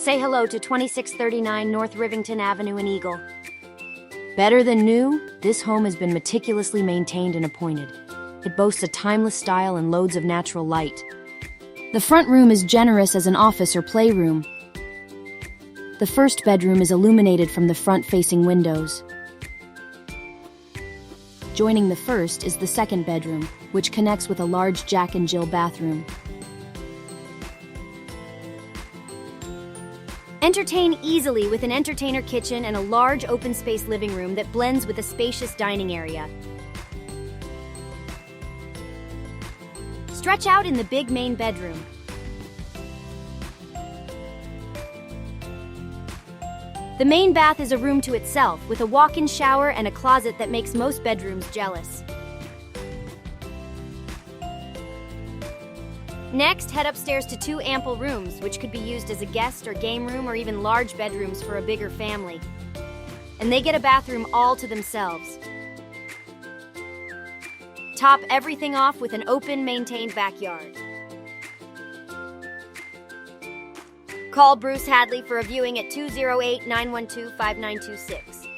Say hello to 2639 North Rivington Avenue in Eagle. Better than new, this home has been meticulously maintained and appointed. It boasts a timeless style and loads of natural light. The front room is generous as an office or playroom. The first bedroom is illuminated from the front-facing windows. Joining the first is the second bedroom, which connects with a large Jack and Jill bathroom. Entertain easily with an entertainer kitchen and a large open-space living room that blends with a spacious dining area. Stretch out in the big main bedroom. The main bath is a room to itself, with a walk-in shower and a closet that makes most bedrooms jealous. Next, head upstairs to 2 ample rooms, which could be used as a guest or game room or even large bedrooms for a bigger family. And they get a bathroom all to themselves. Top everything off with an open, maintained backyard. Call Bruce Hadley for a viewing at 208-912-5926.